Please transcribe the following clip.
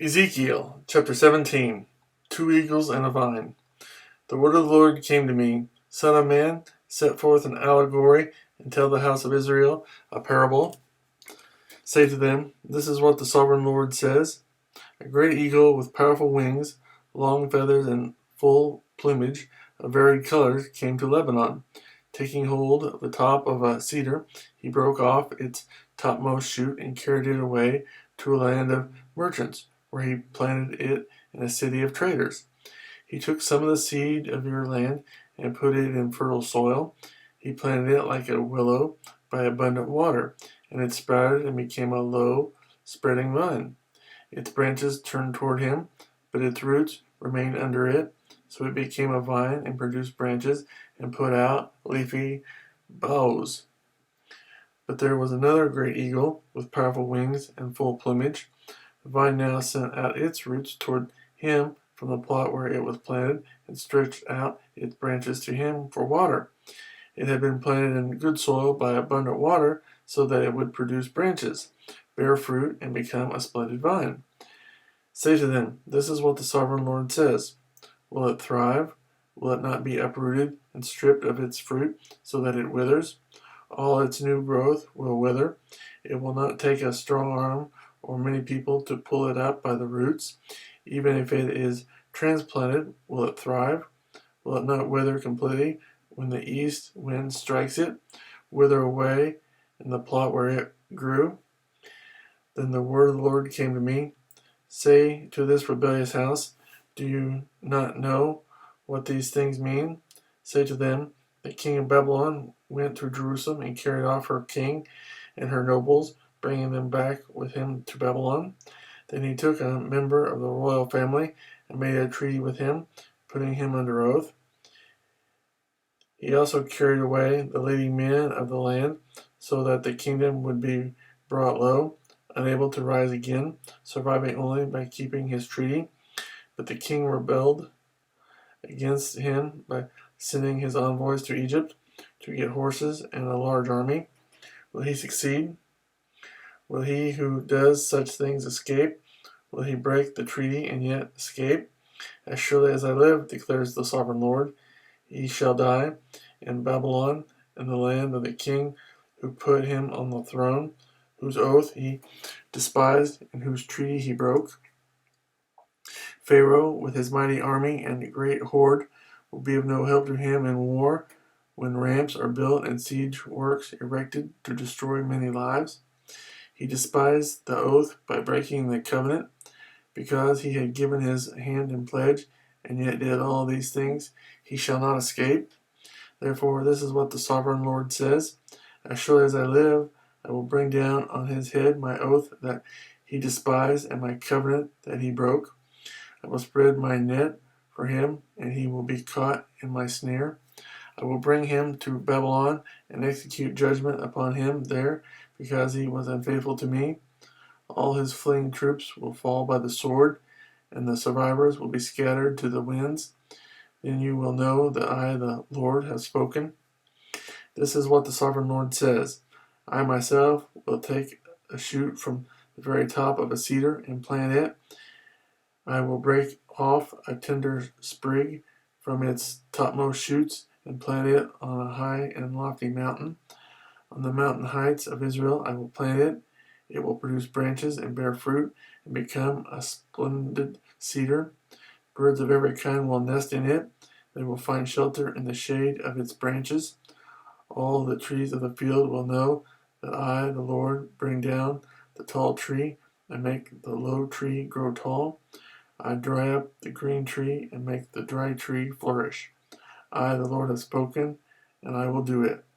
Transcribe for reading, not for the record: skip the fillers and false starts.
Ezekiel chapter 17. Two eagles and a vine. The word of the Lord came to me. Son of man, set forth an allegory and tell the house of Israel a parable. Say to them, this is what the sovereign Lord says. A great eagle with powerful wings, long feathers and full plumage of varied colors came to Lebanon. Taking hold of the top of a cedar, he broke off its topmost shoot and carried it away to a land of merchants, where he planted it in a city of traders. He took some of the seed of your land and put it in fertile soil. He planted it like a willow by abundant water, and it sprouted and became a low, spreading vine. Its branches turned toward him, but its roots remained under it. So it became a vine and produced branches and put out leafy boughs. But there was another great eagle with powerful wings and full plumage. The vine now sent out its roots toward him from the plot where it was planted and stretched out its branches to him for water. It had been planted in good soil by abundant water so that it would produce branches, bear fruit, and become a splendid vine. Say to them, this is what the sovereign Lord says. Will it thrive? Will it not be uprooted and stripped of its fruit so that it withers? All its new growth will wither. It will not take a strong arm or many people to pull it up by the roots. Even if it is transplanted, will it thrive? Will it not wither completely when the east wind strikes it, wither away in the plot where it grew? Then the word of the Lord came to me. Say to this rebellious house, do you not know what these things mean? Say to them, the king of Babylon went through Jerusalem and carried off her king and her nobles, bringing them back with him to Babylon. Then he took a member of the royal family and made a treaty with him, putting him under oath. He also carried away the leading men of the land, so that the kingdom would be brought low, unable to rise again, surviving only by keeping his treaty. But the king rebelled against him by sending his envoys to Egypt to get horses and a large army. Will he succeed? Will he who does such things escape? Will he break the treaty and yet escape? As surely as I live, declares the sovereign Lord, he shall die in Babylon, in the land of the king who put him on the throne, whose oath he despised and whose treaty he broke. Pharaoh, with his mighty army and great horde, will be of no help to him in war when ramps are built and siege works erected to destroy many lives. He despised the oath by breaking the covenant, because he had given his hand in pledge, and yet did all these things. He shall not escape. Therefore, this is what the sovereign Lord says. As surely as I live, I will bring down on his head my oath that he despised and my covenant that he broke. I will spread my net for him, and he will be caught in my snare. I will bring him to Babylon and execute judgment upon him there, because he was unfaithful to me. All his fleeing troops will fall by the sword, and the survivors will be scattered to the winds. Then you will know that I, the Lord, have spoken. This is what the sovereign Lord says. I myself will take a shoot from the very top of a cedar and plant it. I will break off a tender sprig from its topmost shoots and plant it on a high and lofty mountain. On the mountain heights of Israel I will plant it. It will produce branches and bear fruit and become a splendid cedar. Birds of every kind will nest in it. They will find shelter in the shade of its branches. All the trees of the field will know that I, the Lord, bring down the tall tree and make the low tree grow tall. I dry up the green tree and make the dry tree flourish. I, the Lord, have spoken, and I will do it.